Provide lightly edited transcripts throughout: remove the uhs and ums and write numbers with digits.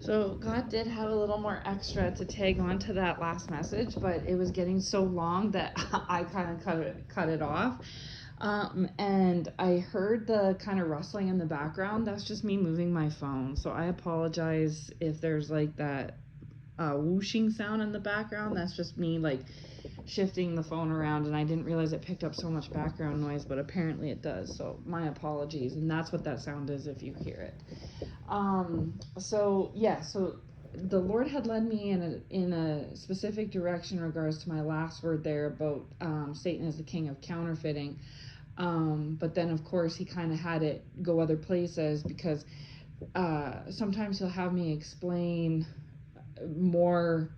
So God did have a little more extra to tag on to that last message, but it was getting so long that I kind of cut it off. And I heard the kind of rustling in the background. That's just me moving my phone. So I apologize if there's like that whooshing sound in the background. That's just me like shifting the phone around, and I didn't realize it picked up so much background noise, but apparently it does. So my apologies, and that's what that sound is if you hear it. So the Lord had led me in a specific direction in regards to my last word there about Satan as the king of counterfeiting. But then of course he kind of had it go other places, because sometimes he'll have me explain more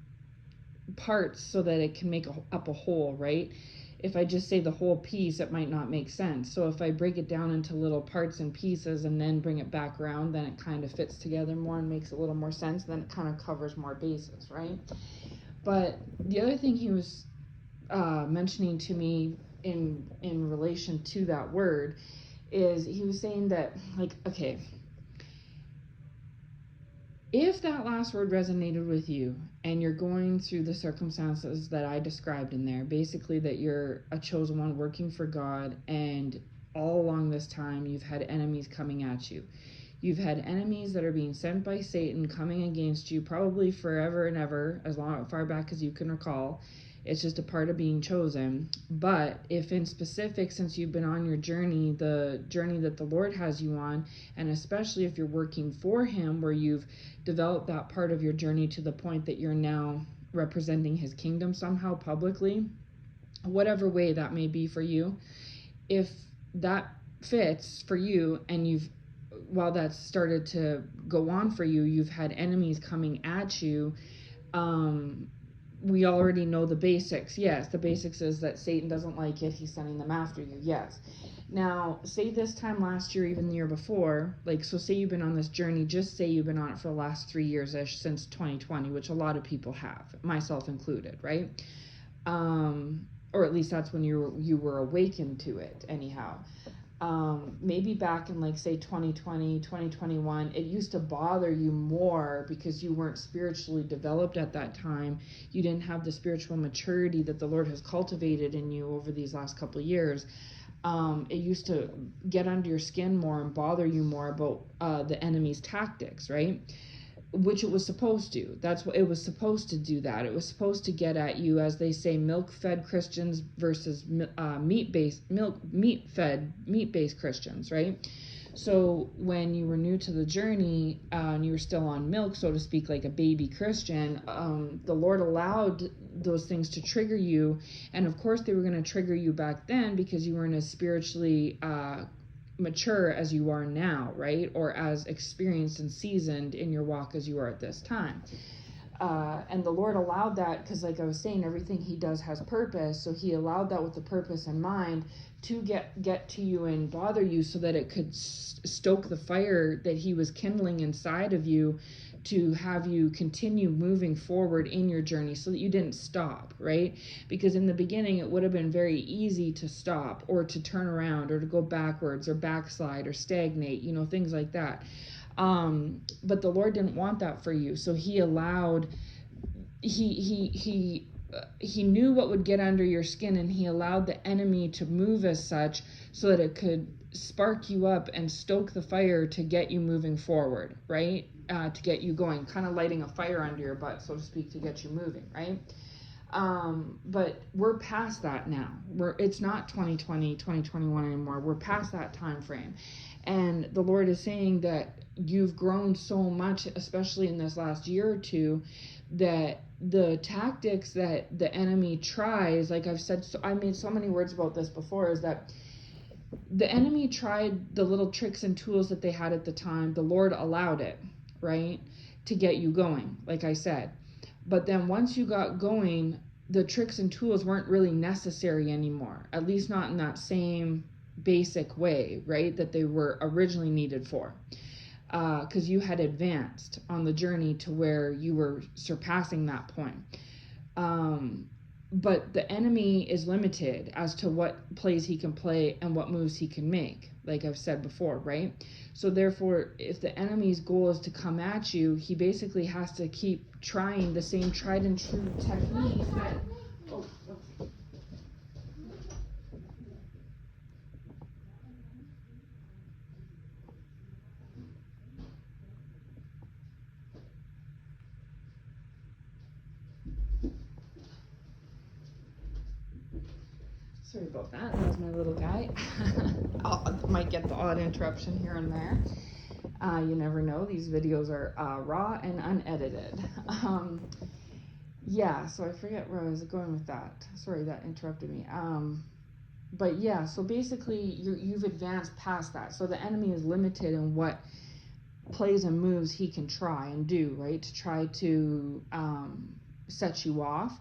parts so that it can make up a whole, right? If I just say the whole piece, it might not make sense. So if I break it down into little parts and pieces and then bring it back around, then it kind of fits together more and makes a little more sense. Then it kind of covers more bases, right? But the other thing he was mentioning to me in relation to that word is he was saying that, like, okay, if that last word resonated with you and you're going through the circumstances that I described in there, basically that you're a chosen one working for God, and all along this time you've had enemies coming at you. You've had enemies that are being sent by Satan coming against you probably forever and ever, as far back as you can recall. It's just a part of being chosen. But if in specific, since you've been on your journey, the journey that the Lord has you on, and especially if you're working for him, where you've developed that part of your journey to the point that you're now representing his kingdom somehow publicly, whatever way that may be for you, if that fits for you and while that's started to go on for you, you've had enemies coming at you. We already know the basics. Yes, the basics is that Satan doesn't like it. He's sending them after you. Yes. Now, say this time last year, even the year before, like, so say you've been on this journey, just say you've been on it for the last 3 years-ish, since 2020, which a lot of people have, myself included, right? Or at least that's when you were awakened to it, anyhow. Maybe back in, like, say 2020, 2021, it used to bother you more because you weren't spiritually developed at that time. You didn't have the spiritual maturity that the Lord has cultivated in you over these last couple of years. It used to get under your skin more and bother you more about the enemy's tactics, right? Which it was supposed to. That's what it was supposed to do. That it was supposed to get at you, as they say, milk-fed Christians versus meat-based Christians, right? So when you were new to the journey and you were still on milk, so to speak, like a baby Christian, the Lord allowed those things to trigger you, and of course they were going to trigger you back then because you weren't as spiritually mature as you are now, right? Or as experienced and seasoned in your walk as you are at this time. And the Lord allowed that because, like I was saying, everything he does has purpose. So he allowed that with the purpose in mind to get to you and bother you, so that it could stoke the fire that he was kindling inside of you, to have you continue moving forward in your journey, so that you didn't stop, right? Because in the beginning it would have been very easy to stop, or to turn around, or to go backwards, or backslide, or stagnate, things like that. But the Lord didn't want that for you, so he allowed, he knew what would get under your skin, and he allowed the enemy to move as such, so that it could spark you up and stoke the fire to get you moving forward, right? To get you going, kind of lighting a fire under your butt, so to speak, to get you moving, right? But we're past that now. It's not 2020, 2021 anymore. We're past that time frame. And the Lord is saying that you've grown so much, especially in this last year or two, that the tactics that the enemy tries, like I've said, I made so many words about this before, is that the enemy tried the little tricks and tools that they had at the time. The Lord allowed it, right, to get you going, like I said. But then once you got going, the tricks and tools weren't really necessary anymore, at least not in that same basic way, right, that they were originally needed for. Because you had advanced on the journey to where you were surpassing that point. but the enemy is limited as to what plays he can play and what moves he can make, like I've said before, right? So therefore, if the enemy's goal is to come at you, he basically has to keep trying the same tried and true techniques that, oh, sorry about that. That was my little guy. I might get the odd interruption here and there. You never know. These videos are raw and unedited. Yeah, so I forget where I was going with that. Sorry, that interrupted me. But yeah, so basically you've advanced past that. So the enemy is limited in what plays and moves he can try and do, right? To try to set you off.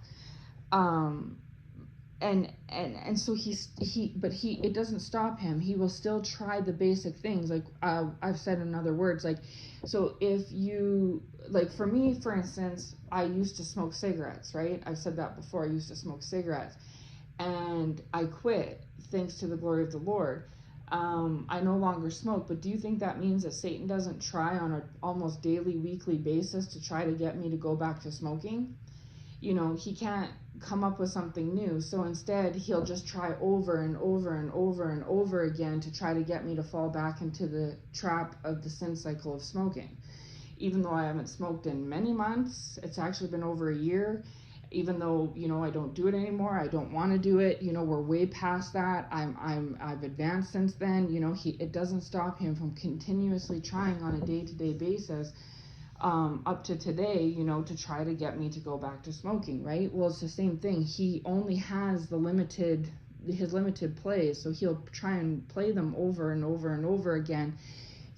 And so it doesn't stop him. He will still try the basic things, like I've said in other words, like, so if you, like for me, for instance, I used to smoke cigarettes, right? I've said that before. I used to smoke cigarettes and I quit, thanks to the glory of the Lord. I no longer smoke, but do you think that means that Satan doesn't try on an almost daily, weekly basis to try to get me to go back to smoking? You know, he can't come up with something new. So instead, he'll just try over and over and over and over again to try to get me to fall back into the trap of the sin cycle of smoking. Even though I haven't smoked in many months, it's actually been over a year. Even though, you know, I don't do it anymore, I don't want to do it. You know, we're way past that. I've advanced since then. You know, it doesn't stop him from continuously trying on a day-to-day basis. Up to today, you know, to try to get me to go back to smoking, right? Well, it's the same thing. He only has his limited plays, so he'll try and play them over and over and over again.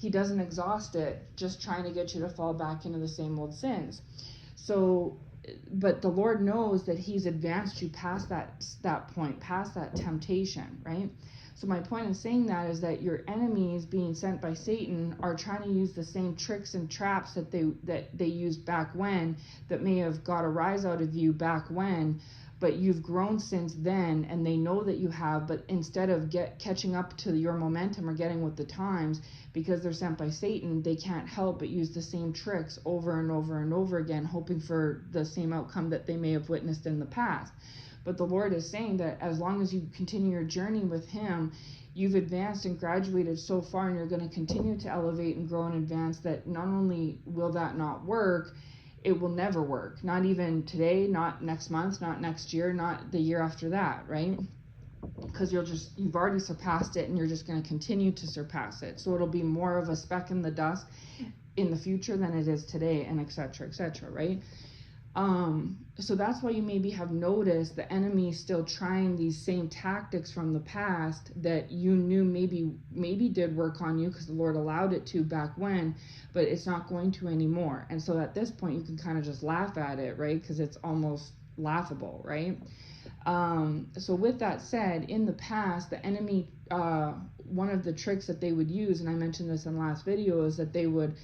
He doesn't exhaust it, just trying to get you to fall back into the same old sins. So, but the Lord knows that he's advanced you past that point, past that temptation, right? So my point in saying that is that your enemies being sent by Satan are trying to use the same tricks and traps that they used back when, that may have got a rise out of you back when, but you've grown since then, and they know that you have, but instead of catching up to your momentum or getting with the times, because they're sent by Satan, they can't help but use the same tricks over and over and over again, hoping for the same outcome that they may have witnessed in the past. But the Lord is saying that as long as you continue your journey with him, you've advanced and graduated so far, and you're going to continue to elevate and grow and advance, that not only will that not work, it will never work. Not even today, not next month, not next year, not the year after that, right? Because you've already surpassed it, and you're just going to continue to surpass it. So it'll be more of a speck in the dust in the future than it is today, and et cetera, right? So that's why you maybe have noticed the enemy still trying these same tactics from the past that you knew maybe did work on you because the Lord allowed it to back when, but it's not going to anymore. And so at this point you can kind of just laugh at it, right? Because it's almost laughable, right? So with that said, in the past, the enemy, one of the tricks that they would use, and I mentioned this in the last video, is that they would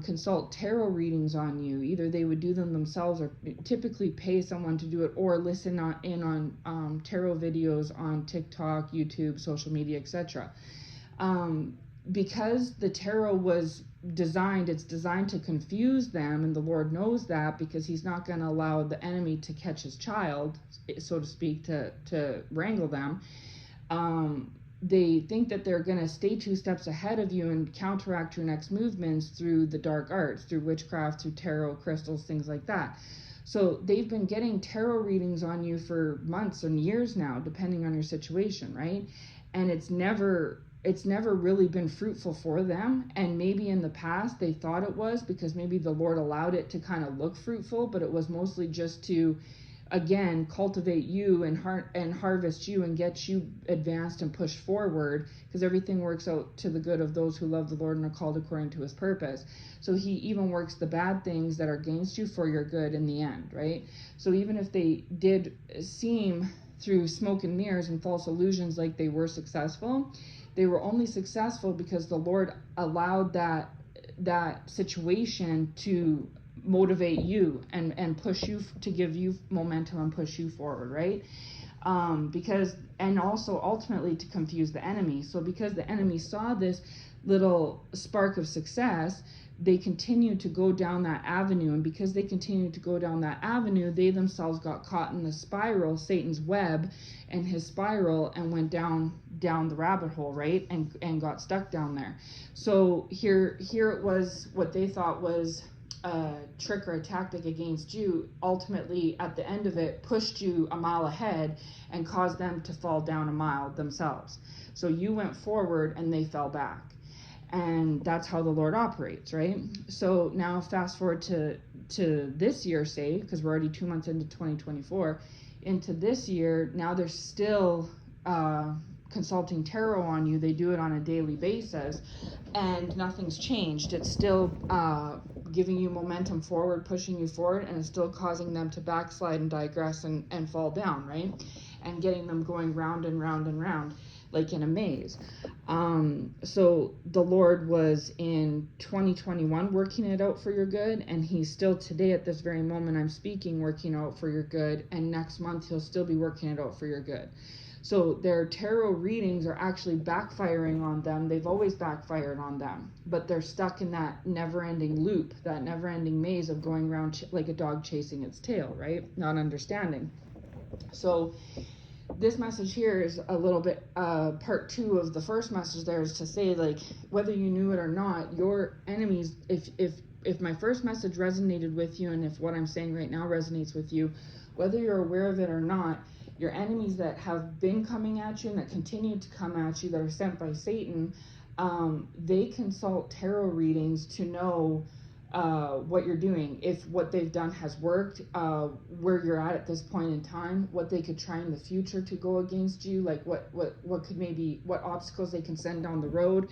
consult tarot readings on you. Either they would do them themselves or typically pay someone to do it, or listen on tarot videos on TikTok, YouTube, social media, etc. Because the tarot was it's designed to confuse them, and the Lord knows that, because he's not going to allow the enemy to catch his child, so to speak, to wrangle them. They think that they're going to stay 2 steps ahead of you and counteract your next movements through the dark arts, through witchcraft, through tarot, crystals, things like that. So they've been getting tarot readings on you for months and years now, depending on your situation, right? And it's never really been fruitful for them. And maybe in the past they thought it was, because maybe the Lord allowed it to kind of look fruitful, but it was mostly just to, again, cultivate you and harvest you and get you advanced and pushed forward, because everything works out to the good of those who love the Lord and are called according to his purpose. So he even works the bad things that are against you for your good in the end, right? So even if they did seem through smoke and mirrors and false illusions like they were successful, they were only successful because the Lord allowed that situation to motivate you and push you, to give you momentum and push you forward, right? Because, and also ultimately to confuse the enemy. So because the enemy saw this little spark of success, they continued to go down that avenue. And because they continued to go down that avenue, they themselves got caught in the spiral, Satan's web and his spiral, and went down the rabbit hole, right? And got stuck down there. So here it was, what they thought was a trick or a tactic against you, ultimately at the end of it pushed you a mile ahead and caused them to fall down a mile themselves. So you went forward and they fell back. And that's how the Lord operates, right? So now fast forward to this year, say, because we're already 2 months into 2024, into this year, now they're still consulting tarot on you. They do it on a daily basis, and nothing's changed. It's still giving you momentum forward, pushing you forward, and it's still causing them to backslide and digress and fall down, right? And getting them going round and round and round, like in a maze. So the Lord was in 2021 working it out for your good, and he's still today at this very moment I'm speaking working out for your good, and next month he'll still be working it out for your good. So their tarot readings are actually backfiring on them. They've always backfired on them, but they're stuck in that never-ending loop, that never-ending maze of going around like a dog chasing its tail, right? Not understanding. So this message here is a little bit part 2 of the first message. There is to say, like, whether you knew it or not, your enemies, if my first message resonated with you, and if what I'm saying right now resonates with you, whether you're aware of it or not, your enemies that have been coming at you and that continue to come at you, that are sent by Satan, they consult tarot readings to know what you're doing, if what they've done has worked, where you're at this point in time, what they could try in the future to go against you, like what could maybe, what obstacles they can send down the road.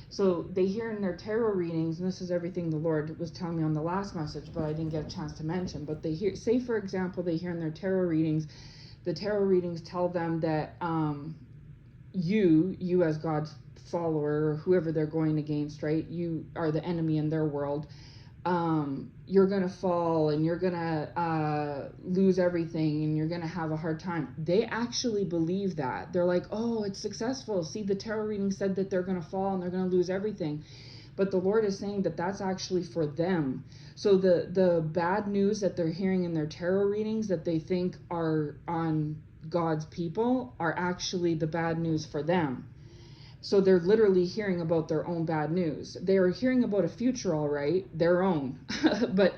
So they hear in their tarot readings, and this is everything the Lord was telling me on the last message, but I didn't get a chance to mention, but they hear, say for example, they hear in their tarot readings, the tarot readings tell them that you as God's follower, or whoever they're going against, right, you are the enemy in their world. You're gonna fall, and you're gonna lose everything, and you're gonna have a hard time. They actually believe that. They're like, oh, it's successful. See, the tarot reading said that they're gonna fall and they're gonna lose everything. But the Lord is saying that that's actually for them. So the bad news that they're hearing in their tarot readings that they think are on God's people are actually the bad news for them. So they're literally hearing about their own bad news. They are hearing about a future, all right, their own. But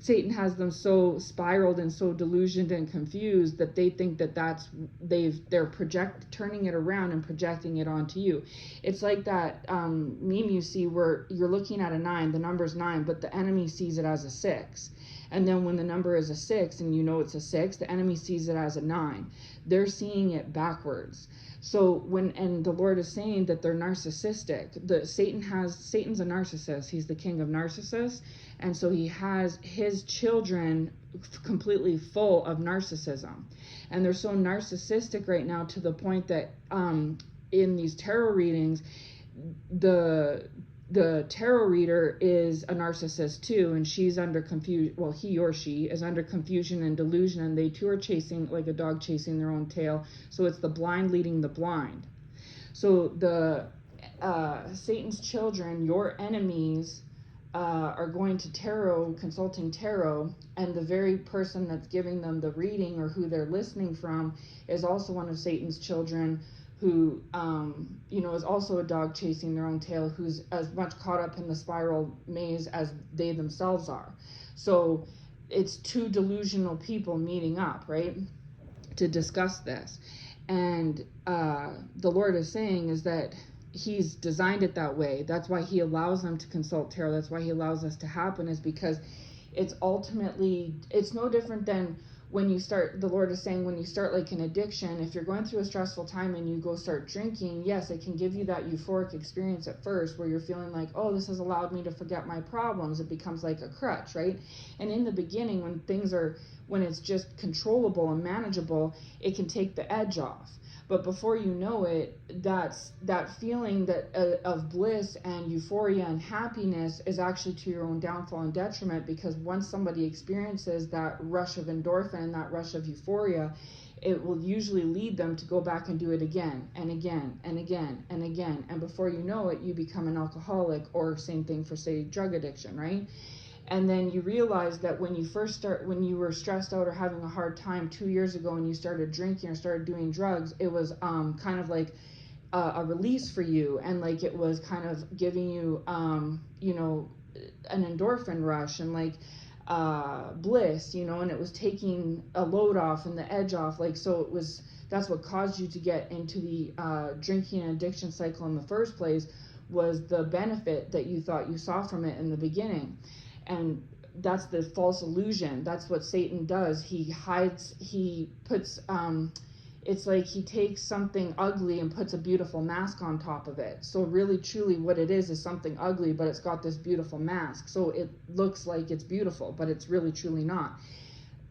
Satan has them so spiraled and so delusioned and confused that they think that they're turning it around and projecting it onto you. It's like that meme you see where you're looking at a 9, the number's 9, but the enemy sees it as a 6. And then when the number is a 6 and you know it's a 6, the enemy sees it as a 9. They're seeing it backwards. So and the Lord is saying that they're narcissistic. Satan's a narcissist. He's the king of narcissists. And so he has his children completely full of narcissism. And they're so narcissistic right now to the point that in these tarot readings, the tarot reader is a narcissist too, and she's under confusion. Well, he or she is under confusion and delusion, and they too are chasing, like a dog chasing their own tail. So it's the blind leading the blind. So the Satan's children, your enemies, are going to tarot, consulting tarot, and the very person that's giving them the reading or who they're listening from is also one of Satan's children, who is also a dog chasing their own tail, who's as much caught up in the spiral maze as they themselves are. So it's two delusional people meeting up, right, to discuss this. And the Lord is saying is that he's designed it that way. That's why he allows them to consult tarot. That's why he allows this to happen, is because it's no different than when you start, the Lord is saying, when you start like an addiction, if you're going through a stressful time and you go start drinking, yes, it can give you that euphoric experience at first where you're feeling like, oh, this has allowed me to forget my problems. It becomes like a crutch, right? And in the beginning, when it's just controllable and manageable, it can take the edge off. But before you know it, that's that feeling that of bliss and euphoria and happiness is actually to your own downfall and detriment, because once somebody experiences that rush of endorphin, that rush of euphoria, it will usually lead them to go back and do it again and again and again and again. And before you know it, you become an alcoholic, or same thing for, say, drug addiction, right? And then you realize that when you were stressed out or having a hard time 2 years ago and you started drinking or started doing drugs, it was kind of like a release for you, and like it was kind of giving you, you know, an endorphin rush and like bliss, you know, and it was taking a load off and the edge off. Like, so it was, that's what caused you to get into the drinking and addiction cycle in the first place, was the benefit that you thought you saw from it in the beginning. And that's the false illusion. That's what Satan does. He hides, he puts, it's like he takes something ugly and puts a beautiful mask on top of it. So really, truly what it is something ugly, but it's got this beautiful mask. So it looks like it's beautiful, but it's really, truly not.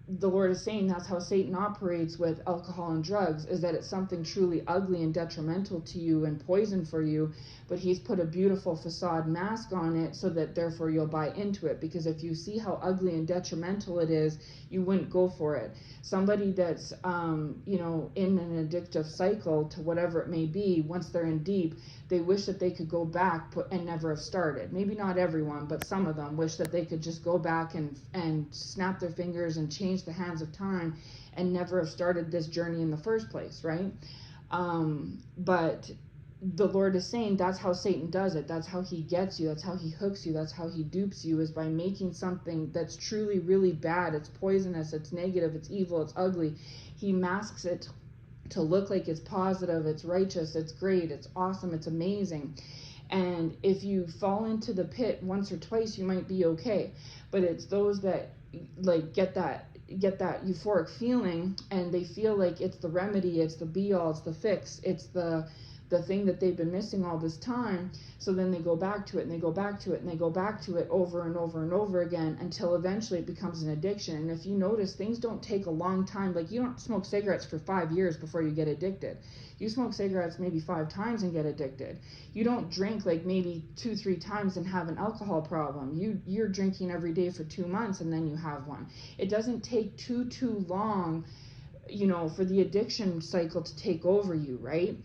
The Lord is saying that's how Satan operates with alcohol and drugs, is that it's something truly ugly and detrimental to you and poison for you, but he's put a beautiful facade mask on it so that therefore you'll buy into it. Because if you see how ugly and detrimental it is, you wouldn't go for it. Somebody that's you know, in an addictive cycle to whatever it may be, once they're in deep, they wish that they could go back and never have started. Maybe not everyone, but some of them wish that they could just go back and snap their fingers and change the hands of time and never have started this journey in the first place, right? But the Lord is saying that's how Satan does it. That's how he gets you. That's how he hooks you. That's how he dupes you, is by making something that's truly really bad. It's poisonous. It's negative. It's evil. It's ugly. He masks it to look like it's positive, it's righteous, it's great, it's awesome, it's amazing. And if you fall into the pit once or twice, you might be okay. But it's those that like get that euphoric feeling, and they feel like it's the remedy, it's the be all, it's the fix, it's the thing that they've been missing all this time. So then they go back to it, and they go back to it, and they go back to it over and over and over again, until eventually it becomes an addiction. And if you notice, things don't take a long time. Like, you don't smoke cigarettes for 5 years before you get addicted. You smoke cigarettes maybe 5 times and get addicted. You don't drink like maybe 2-3 times and have an alcohol problem. You're drinking every day for 2 months and then you have one. It doesn't take too long, you know, for the addiction cycle to take over you, right?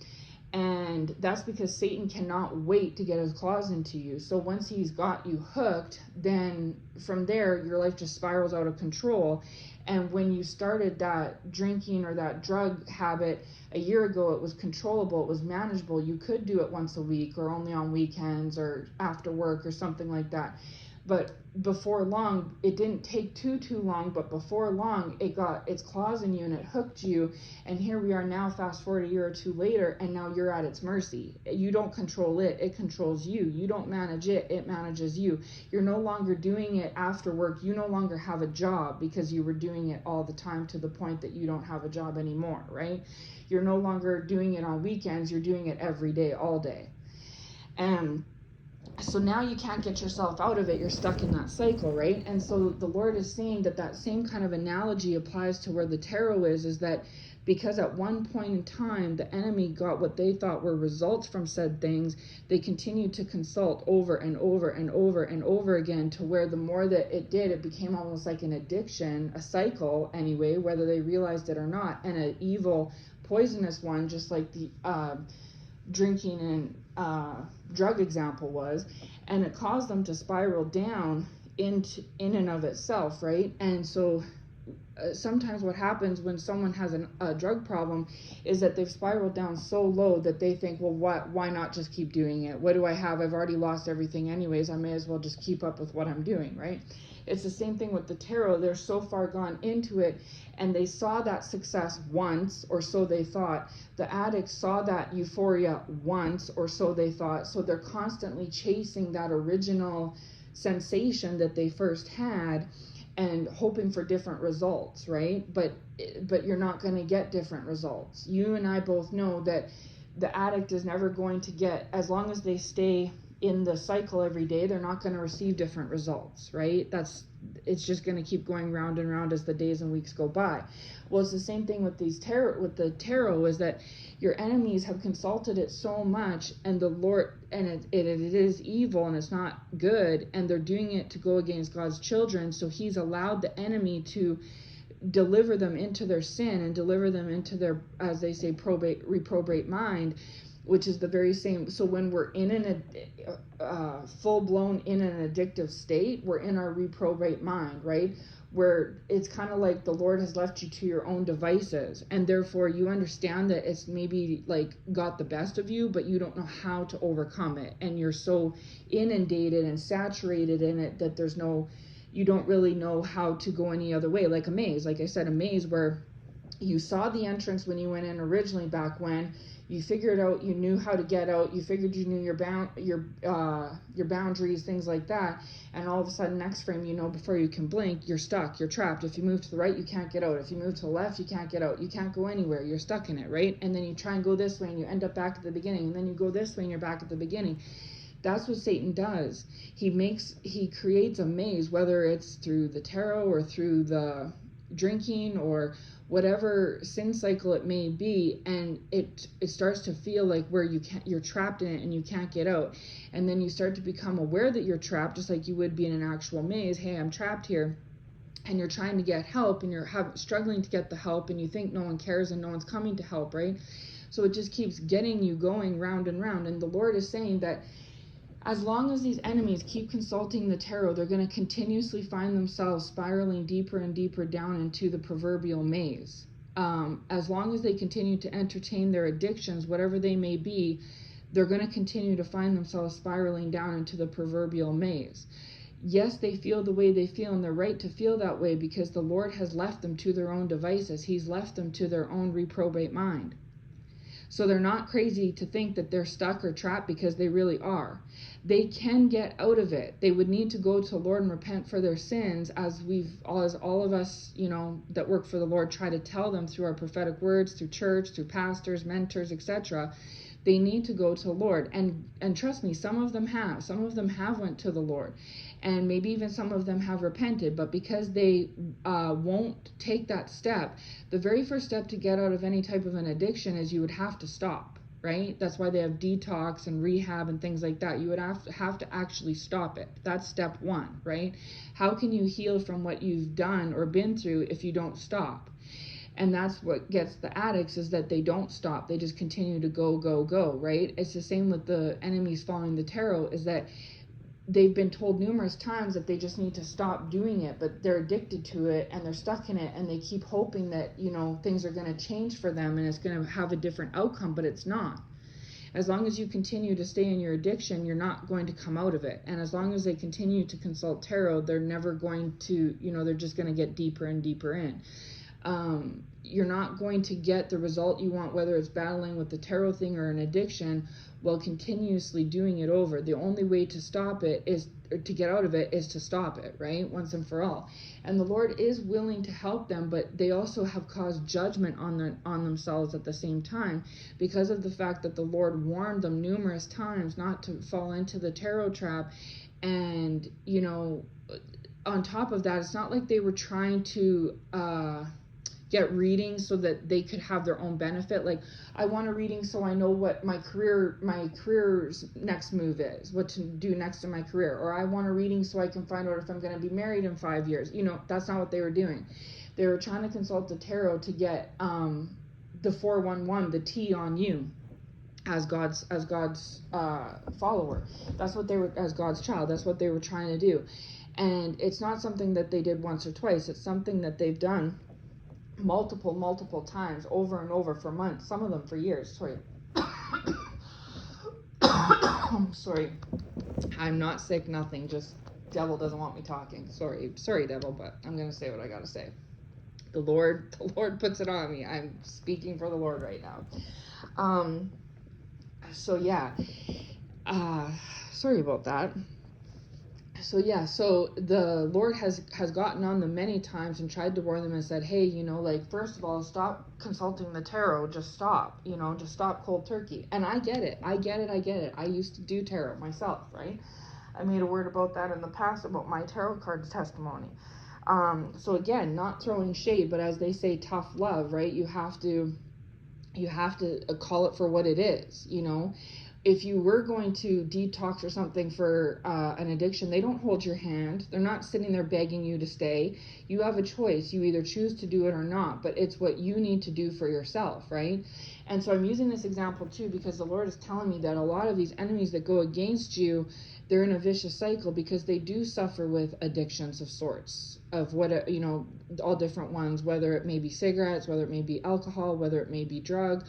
And that's because Satan cannot wait to get his claws into you. So once he's got you hooked, then from there, your life just spirals out of control. And when you started that drinking or that drug habit a year ago, it was controllable, it was manageable. You could do it once a week or only on weekends or after work or something like that. But before long, it didn't take too long, but before long, it got its claws in you and it hooked you. And here we are now, fast forward a year or two later, and now you're at its mercy. You don't control it, it controls you. You don't manage it, it manages you. You're no longer doing it after work. You no longer have a job because you were doing it all the time, to the point that you don't have a job anymore, right? You're no longer doing it on weekends, you're doing it every day, all day. And so now you can't get yourself out of it. You're stuck in that cycle, right? And so the Lord is saying that same kind of analogy applies to where the tarot is that because at one point in time, the enemy got what they thought were results from said things, they continued to consult over and over and over and over again, to where the more that it did, it became almost like an addiction, a cycle anyway, whether they realized it or not, and an evil, poisonous one, just like the drinking and drug example was. And it caused them to spiral down in and of itself, right? And so sometimes what happens when someone has a drug problem is that they've spiraled down so low that they think, well, why not just keep doing it? What do I have? I've already lost everything anyways. I may as well just keep up with what I'm doing, right? It's the same thing with the tarot. They're so far gone into it, and they saw that success once, or so they thought. The addicts saw that euphoria once, or so they thought. So they're constantly chasing that original sensation that they first had, and hoping for different results, right? But you're not going to get different results. You and I both know that the addict is never going to get, as long as they stay in the cycle every day, they're not going to receive different results, right? It's just going to keep going round and round as the days and weeks go by. Well, it's the same thing with the tarot, is that your enemies have consulted it so much, and the Lord, and it is evil and it's not good, and they're doing it to go against God's children. So he's allowed the enemy to deliver them into their sin and deliver them into their, as they say, reprobate mind, which is the very same. So when we're in full-blown in an addictive state, we're in our reprobate mind, right? Where it's kind of like the Lord has left you to your own devices, and therefore you understand that it's maybe like got the best of you, but you don't know how to overcome it, and you're so inundated and saturated in it that you don't really know how to go any other way. Like a maze, like I said, a maze where you saw the entrance when you went in originally, back when you figured out, you knew how to get out, you figured you knew your boundaries, things like that, and all of a sudden next frame, before you can blink, you're stuck, you're trapped. If you move to the right, you can't get out. If you move to the left, you can't get out. You can't go anywhere, you're stuck in it, right? And then you try and go this way and you end up back at the beginning, and then you go this way and you're back at the beginning. That's what Satan does. He creates a maze, whether it's through the tarot or through the drinking or whatever sin cycle it may be, and it starts to feel like where you're trapped in it and you can't get out. And then you start to become aware that you're trapped, just like you would be in an actual maze. Hey, I'm trapped here. And you're trying to get help, and you're struggling to get the help, and you think no one cares and no one's coming to help, right? So it just keeps getting you going round and round. And the Lord is saying that as long as these enemies keep consulting the tarot, they're going to continuously find themselves spiraling deeper and deeper down into the proverbial maze. As long as they continue to entertain their addictions, whatever they may be, they're going to continue to find themselves spiraling down into the proverbial maze. Yes, they feel the way they feel, and they're right to feel that way, because the Lord has left them to their own devices. He's left them to their own reprobate mind. So they're not crazy to think that they're stuck or trapped, because they really are. They can get out of it. They would need to go to the Lord and repent for their sins, as all of us, that work for the Lord try to tell them through our prophetic words, through church, through pastors, mentors, etc. They need to go to the Lord. And trust me, some of them have. Some of them have went to the Lord. And maybe even some of them have repented. But because they won't take that step, the very first step to get out of any type of an addiction is you would have to stop, right? That's why they have detox and rehab and things like that. You would have to actually stop it. That's step one, right? How can you heal from what you've done or been through if you don't stop? And that's what gets the addicts, is that they don't stop. They just continue to go, right? It's the same with the enemies following the tarot, is that they've been told numerous times that they just need to stop doing it, but they're addicted to it and they're stuck in it, and they keep hoping that, things are going to change for them and it's going to have a different outcome, but it's not. As long as you continue to stay in your addiction, you're not going to come out of it. And as long as they continue to consult tarot, they're never going to, they're just going to get deeper and deeper in. You're not going to get the result you want, whether it's battling with the tarot thing or an addiction, while continuously doing it over. The only way to stop it to get out of it, is to stop it, right? Once and for all. And the Lord is willing to help them, but they also have caused judgment on themselves at the same time, because of the fact that the Lord warned them numerous times not to fall into the tarot trap. And, on top of that, it's not like they were trying to get readings so that they could have their own benefit. Like, I want a reading so I know what my career's next move is, what to do next in my career. Or I want a reading so I can find out if I'm going to be married in 5 years. That's not what they were doing. They were trying to consult the tarot to get the 411, the T on you, as God's follower. That's what they were, as God's child. That's what they were trying to do. And it's not something that they did once or twice. It's something that they've done multiple times, over and over, for months, some of them for years. Sorry. Sorry. I'm not sick, nothing. Just devil doesn't want me talking. Sorry, devil, but I'm going to say what I got to say. The Lord puts it on me. I'm speaking for the Lord right now. So yeah. Sorry about that. So yeah, so the Lord has gotten on them many times and tried to warn them and said, hey, like, first of all, stop consulting the tarot. Just stop, just stop cold turkey. And I get it. I used to do tarot myself, right? I made a word about that in the past about my tarot cards testimony. So again, not throwing shade, but as they say, tough love, right? You have to call it for what it is. If you were going to detox or something for an addiction, they don't hold your hand. They're not sitting there begging you to stay. You have a choice. You either choose to do it or not, but it's what you need to do for yourself, right? And so I'm using this example too because the Lord is telling me that a lot of these enemies that go against you, they're in a vicious cycle because they do suffer with addictions of sorts, of what, all different ones, whether it may be cigarettes, whether it may be alcohol, whether it may be drug,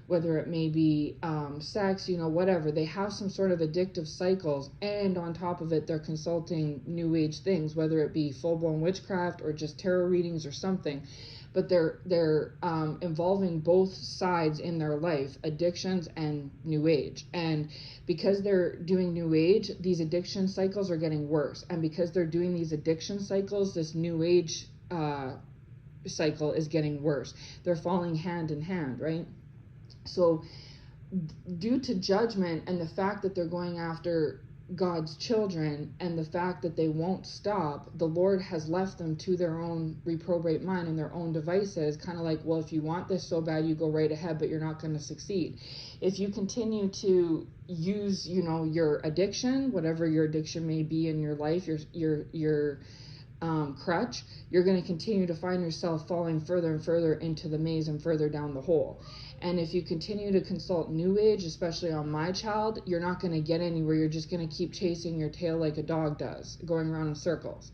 whether it may be sex, whatever. They have some sort of addictive cycles, and on top of it, they're consulting new age things, whether it be full-blown witchcraft or just tarot readings or something. But they're involving both sides in their life, addictions and new age. And because they're doing new age, these addiction cycles are getting worse. And because they're doing these addiction cycles, this new age cycle is getting worse. They're falling hand in hand, right? So due to judgment and the fact that they're going after God's children and the fact that they won't stop, the Lord has left them to their own reprobate mind and their own devices, kind of like, well, if you want this so bad, you go right ahead, but you're not going to succeed. If you continue to use, your addiction, whatever your addiction may be in your life, your crutch, you're going to continue to find yourself falling further and further into the maze and further down the hole. And if you continue to consult new age, especially on my child, you're not going to get anywhere. You're just going to keep chasing your tail like a dog does, going around in circles.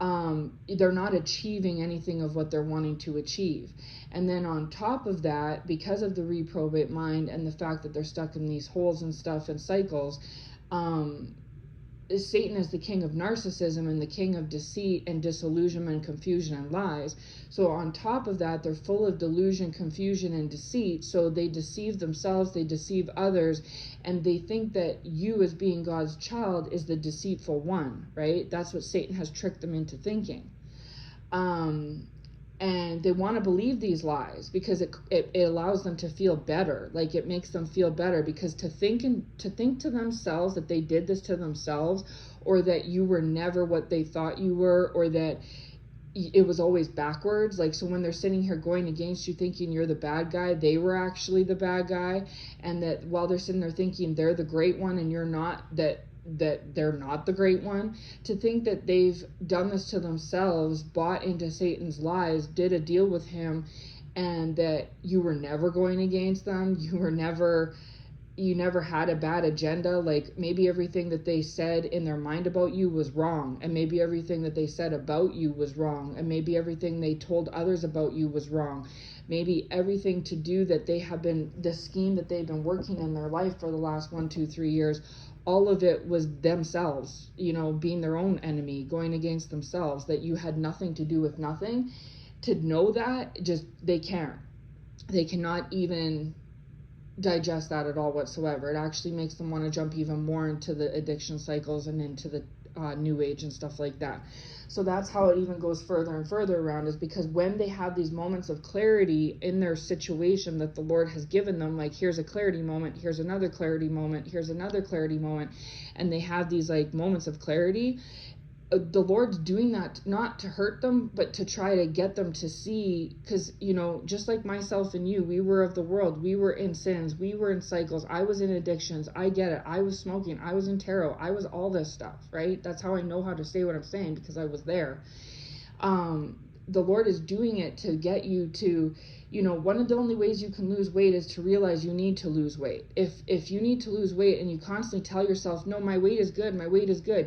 They're not achieving anything of what they're wanting to achieve. And then on top of that, because of the reprobate mind and the fact that they're stuck in these holes and stuff and cycles, Satan is the king of narcissism and the king of deceit and disillusionment, confusion, and lies. So on top of that, they're full of delusion, confusion, and deceit. So they deceive themselves, they deceive others, and they think that you as being God's child is the deceitful one, right? That's what Satan has tricked them into thinking. And they want to believe these lies because it allows them to feel better. Like, it makes them feel better, because to think to themselves that they did this to themselves, or that you were never what they thought you were, or that it was always backwards. Like, so when they're sitting here going against you thinking you're the bad guy, they were actually the bad guy. And that while they're sitting there thinking they're the great one and you're not, that they're not the great one, to think that they've done this to themselves, bought into Satan's lies, did a deal with him, and that you were never going against them, you never had a bad agenda. Like, maybe everything that they said in their mind about you was wrong, and maybe everything that they said about you was wrong, and maybe everything they told others about you was wrong. Maybe everything to do that they have been, the scheme that they've been working in their life for the last 1, 2, 3 years, all of it was themselves, being their own enemy, going against themselves, that you had nothing to do with nothing. To know that, just, they cannot even digest that at all whatsoever. It actually makes them want to jump even more into the addiction cycles and into the new age and stuff like that. So that's how it even goes further and further around, is because when they have these moments of clarity in their situation that the Lord has given them, like, here's a clarity moment, here's another clarity moment, here's another clarity moment, and they have these like moments of clarity, the Lord's doing that not to hurt them, but to try to get them to see, because, just like myself and you, we were of the world, we were in sins, we were in cycles, I was in addictions, I get it, I was smoking, I was in tarot, I was all this stuff, right? That's how I know how to say what I'm saying, because I was there. The Lord is doing it to get you to, one of the only ways you can lose weight is to realize you need to lose weight. If you need to lose weight and you constantly tell yourself, no, my weight is good,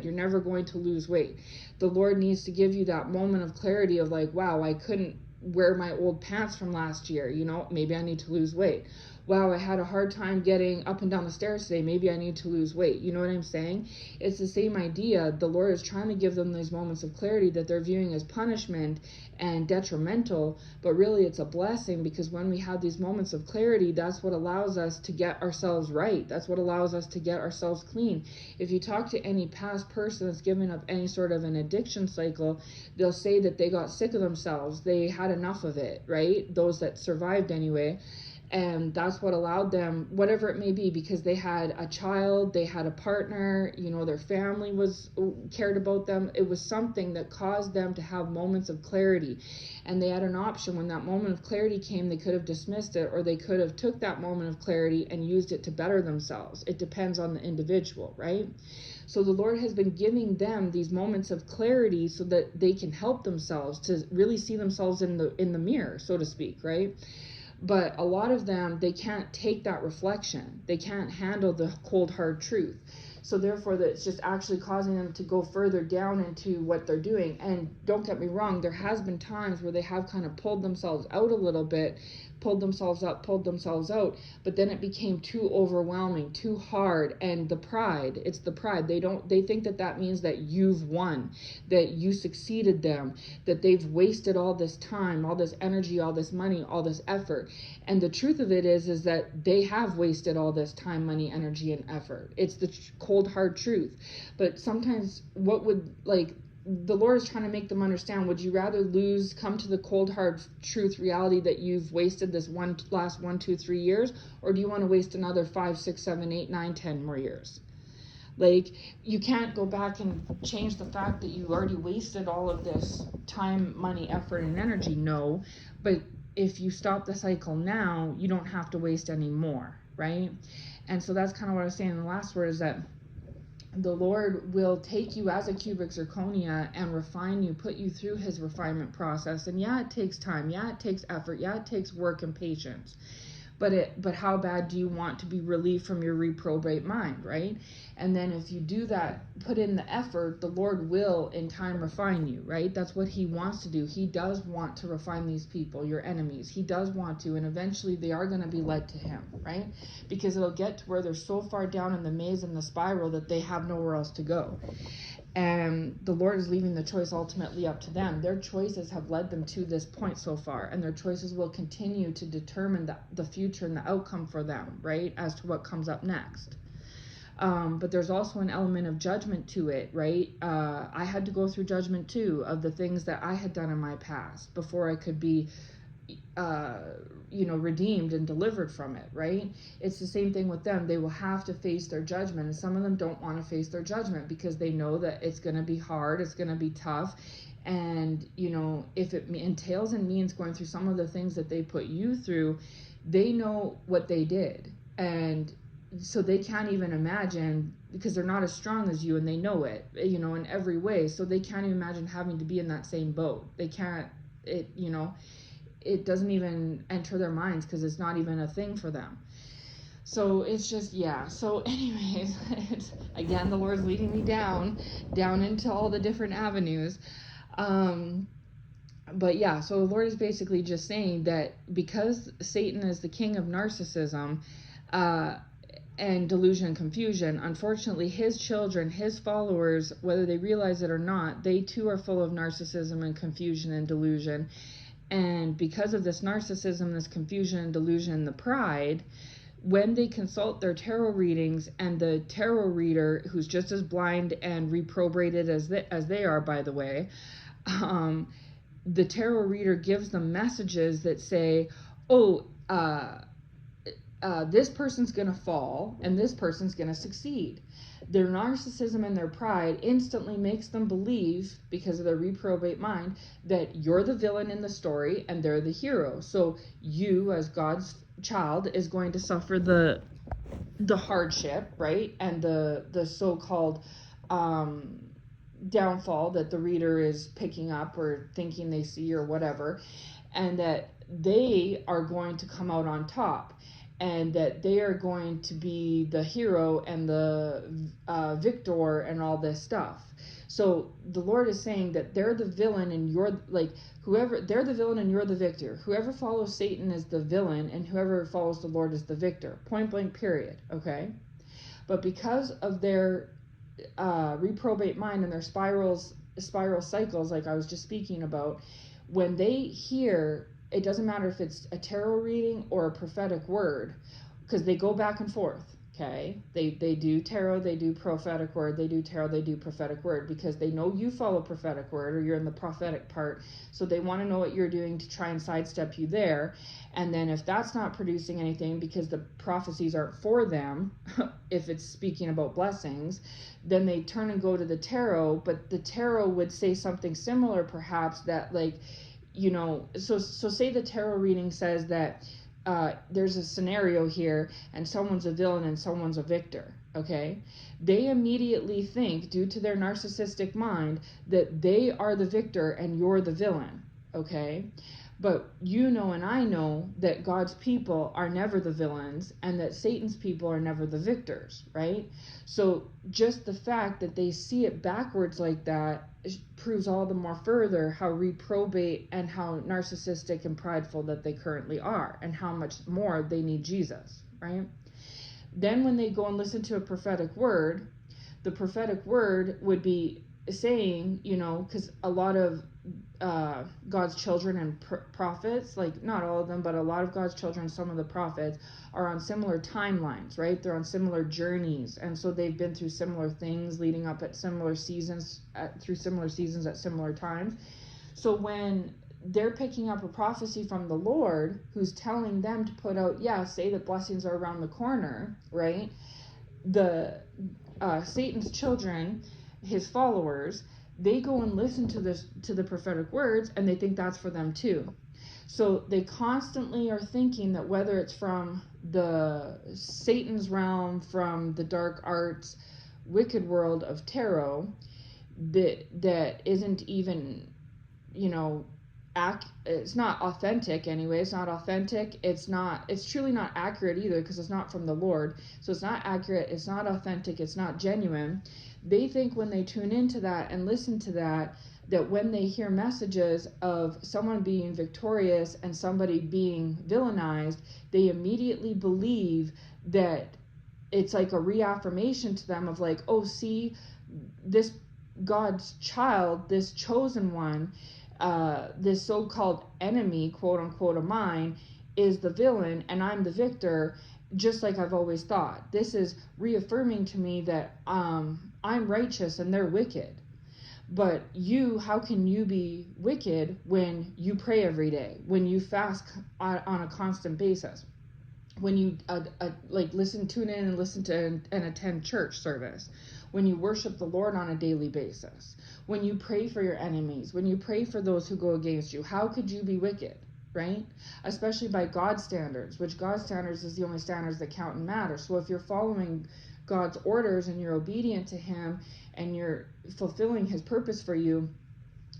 you're never going to lose weight. The Lord needs to give you that moment of clarity of like, wow, I couldn't wear my old pants from last year, maybe I need to lose weight. wow, I had a hard time getting up and down the stairs today. Maybe I need to lose weight. You know what I'm saying? It's the same idea. The Lord is trying to give them these moments of clarity that they're viewing as punishment and detrimental, but really it's a blessing, because when we have these moments of clarity, that's what allows us to get ourselves right. That's what allows us to get ourselves clean. If you talk to any past person that's given up any sort of an addiction cycle, they'll say that they got sick of themselves. They had enough of it, right? Those that survived anyway. And that's what allowed them, whatever it may be, because they had a child, they had a partner, their family cared about them. It was something that caused them to have moments of clarity, and they had an option. When that moment of clarity came, they could have dismissed it, or they could have took that moment of clarity and used it to better themselves. It depends on the individual, right? So the Lord has been giving them these moments of clarity so that they can help themselves to really see themselves in the mirror, so to speak, right? But a lot of them, they can't take that reflection. They can't handle the cold, hard truth. So therefore, that's just actually causing them to go further down into what they're doing. And don't get me wrong, there has been times where they have kind of pulled themselves out a little bit, pulled themselves up, pulled themselves out, but then it became too overwhelming, too hard. And it's the pride. They think that means that you've won, that you succeeded them, that they've wasted all this time, all this energy, all this money, all this effort. And the truth of it is that they have wasted all this time, money, energy, and effort. It's the cold, hard truth. But sometimes the Lord is trying to make them understand, would you rather come to the cold, hard truth reality that you've wasted this last 1, 2, 3 years, or do you want to waste another 5, 6, 7, 8, 9, 10 more years? You can't go back and change the fact that you already wasted all of this time, money, effort, and energy. No, but if you stop the cycle now, you don't have to waste any more, right? And so that's kind of what I was saying in the last word, is that the Lord will take you as a cubic zirconia and refine you, put you through his refinement process. And yeah, it takes time. Yeah, it takes effort. Yeah, it takes work and patience. But how bad do you want to be relieved from your reprobate mind, right? And then if you do that, put in the effort, the Lord will in time refine you, right? That's what he wants to do. He does want to refine these people, your enemies. He does want to, and eventually they are going to be led to him, right? Because it'll get to where they're so far down in the maze and the spiral that they have nowhere else to go. And the Lord is leaving the choice ultimately up to them. Their choices have led them to this point so far, and their choices will continue to determine the future and the outcome for them, right, as to what comes up next. But there's also an element of judgment to it, right? I had to go through judgment too of the things that I had done in my past before I could be redeemed and delivered from it, right? It's the same thing with them. They will have to face their judgment, and some of them don't want to face their judgment because they know that it's going to be hard, it's going to be tough, and if it entails and means going through some of the things that they put you through, they know what they did, and so they can't even imagine, because they're not as strong as you and they know it, in every way, so they can't even imagine having to be in that same boat. They can't, it doesn't even enter their minds because it's not even a thing for them. So it's just, yeah. So anyways, again, the Lord's leading me down into all the different avenues. But yeah, so the Lord is basically just saying that because Satan is the king of narcissism, and delusion and confusion, unfortunately, his children, his followers, whether they realize it or not, they too are full of narcissism and confusion and delusion. And because of this narcissism, this confusion and delusion and the pride, when they consult their tarot readings and the tarot reader, who's just as blind and reprobated as they are, by the way, the tarot reader gives them messages that say, this person's going to fall and this person's going to succeed. Their narcissism and their pride instantly makes them believe, because of their reprobate mind, that you're the villain in the story and they're the hero. So you, as God's child, is going to suffer the hardship, right? And the so-called downfall that the reader is picking up or thinking they see or whatever, and that they are going to come out on top, and that they are going to be the hero and the victor and all this stuff. So the Lord is saying that they're the villain and you're like, whoever, they're the villain and you're the victor. Whoever follows Satan is the villain and whoever follows the Lord is the victor. Point blank, period. Okay? But because of their reprobate mind and their spiral cycles, like I was just speaking about, when they hear, it doesn't matter if it's a tarot reading or a prophetic word, because they go back and forth. Okay, they do tarot, they do prophetic word, they do tarot, they do prophetic word, because they know you follow prophetic word or you're in the prophetic part, so they want to know what you're doing to try and sidestep you there. And then if that's not producing anything because the prophecies aren't for them, if it's speaking about blessings, then they turn and go to the tarot. But the tarot would say something similar, perhaps, that like, you know, so say the tarot reading says that there's a scenario here and someone's a villain and someone's a victor. Okay, they immediately think, due to their narcissistic mind, that they are the victor and you're the villain. Okay, but you know and I know that God's people are never the villains and that Satan's people are never the victors, right? So just the fact that they see it backwards like that proves all the more further how reprobate and how narcissistic and prideful that they currently are, and how much more they need Jesus, right? Then when they go and listen to a prophetic word, the prophetic word would be saying, you know, because a lot of God's children and prophets, like not all of them, but a lot of God's children, some of the prophets, are on similar timelines, right? They're on similar journeys, and so they've been through similar things, leading up at similar seasons, through similar seasons at similar times. So when they're picking up a prophecy from the Lord, who's telling them to put out, say that blessings are around the corner, right? The Satan's children, his followers, they go and listen to the prophetic words, and they think that's for them too. So they constantly are thinking that whether it's from the Satan's realm, from the dark arts, wicked world of tarot, that isn't even, you know, it's not authentic anyway. It's not authentic. It's truly not accurate either, because it's not from the Lord. So it's not accurate. It's not authentic. It's not genuine. They think when they tune into that and listen to that, that when they hear messages of someone being victorious and somebody being villainized, they immediately believe that it's like a reaffirmation to them of like, oh, see, this God's child, this chosen one, this so-called enemy, quote unquote, of mine, is the villain and I'm the victor, just like I've always thought. This is reaffirming to me that I'm righteous and they're wicked. But how can you be wicked when you pray every day, when you fast on a constant basis, when you tune in and listen to and attend church service, when you worship the Lord on a daily basis, when you pray for your enemies, when you pray for those who go against you? How could you be wicked, right? Especially by God's standards, which God's standards is the only standards that count and matter. So if you're following God's orders and you're obedient to him and you're fulfilling his purpose for you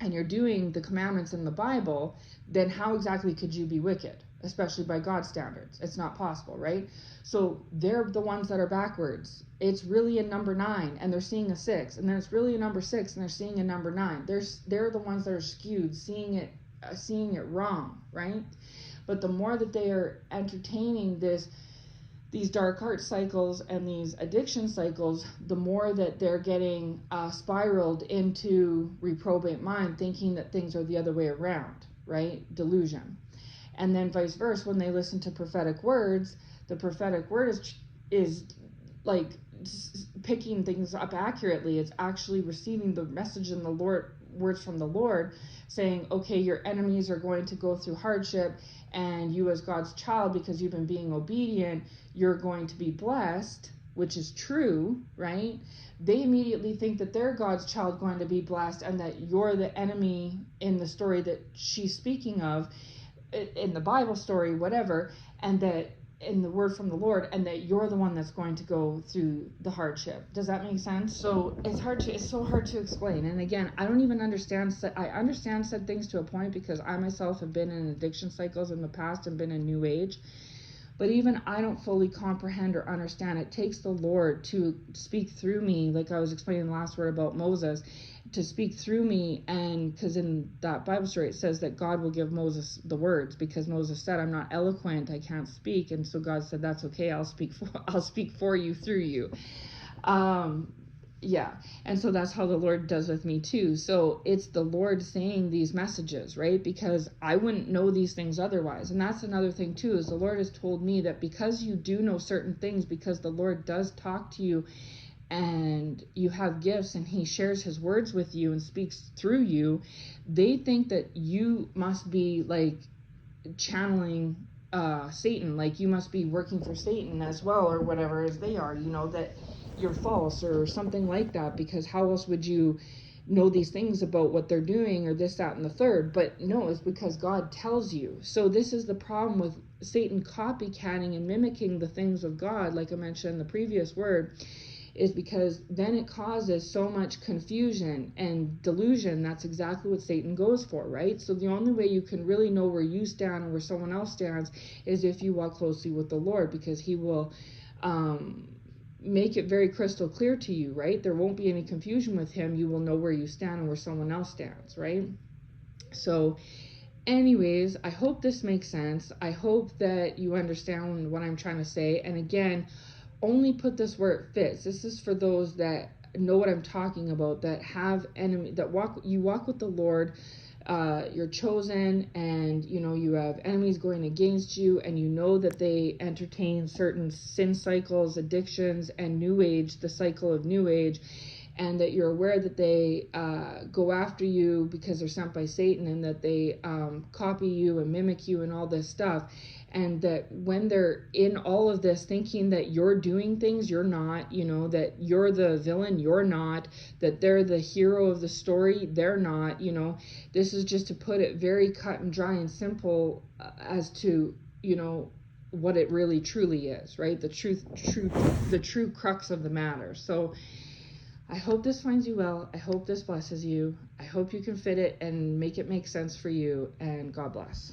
and you're doing the commandments in the Bible, then how exactly could you be wicked? Especially by God's standards. It's not possible, right? So they're the ones that are backwards. It's really a number 9 and they're seeing a 6, and then it's really a number 6 and they're seeing a number 9. They're the ones that are skewed, seeing it wrong, right? But the more that they are entertaining these dark art cycles and these addiction cycles, the more that they're getting spiraled into reprobate mind, thinking that things are the other way around, right? Delusion. And then vice versa, when they listen to prophetic words, the prophetic word is like picking things up accurately. It's actually receiving the message in the Lord, words from the Lord, saying, okay, your enemies are going to go through hardship, and you as God's child, because you've been being obedient, you're going to be blessed, which is true, right? They immediately think that they're God's child going to be blessed, and that you're the enemy in the story that she's speaking of, in the Bible story, whatever, and that in the word from the Lord, and that you're the one that's going to go through the hardship. Does that make sense? So it's so hard to explain. And again, I don't even understand. I understand said things to a point, because I myself have been in addiction cycles in the past and been in New Age. But even I don't fully comprehend or understand. It takes the Lord to speak through me, like I was explaining the last word about Moses. to speak through me. And because in that Bible story it says that God will give Moses the words, because Moses said, I'm not eloquent, I can't speak. And so God said, that's okay, I'll speak for you through you. Yeah. And so that's how the Lord does with me too. So it's the Lord saying these messages, right? Because I wouldn't know these things otherwise. And that's another thing too, is the Lord has told me that because you do know certain things, because the Lord does talk to you and you have gifts and he shares his words with you and speaks through you, they think that you must be like channeling Satan, like you must be working for Satan as well, or whatever as they are, that you're false or something like that, because how else would you know these things about what they're doing, or this, that, and the third? But no, it's because God tells you. So this is the problem with Satan copycatting and mimicking the things of God, like I mentioned in the previous word, is because then it causes so much confusion and delusion. That's exactly what Satan goes for, right? So the only way you can really know where you stand and where someone else stands is if you walk closely with the Lord, because he will make it very crystal clear to you, right? There won't be any confusion with him. You will know where you stand and where someone else stands, right? So anyways, I hope this makes sense. I hope that you understand what I'm trying to say. And again, only put this where it fits. This is for those that know what I'm talking about, that have enemy, that you walk with the Lord, you're chosen, and you have enemies going against you, and you know that they entertain certain sin cycles, addictions, and new age, the cycle of new age, and that you're aware that they go after you because they're sent by Satan, and that they copy you and mimic you and all this stuff. And that when they're in all of this thinking that you're doing things, you're not, that you're the villain, you're not, that they're the hero of the story, they're not, this is just to put it very cut and dry and simple as to, what it really truly is, right? The true crux of the matter. So I hope this finds you well. I hope this blesses you. I hope you can fit it and make it make sense for you, and God bless.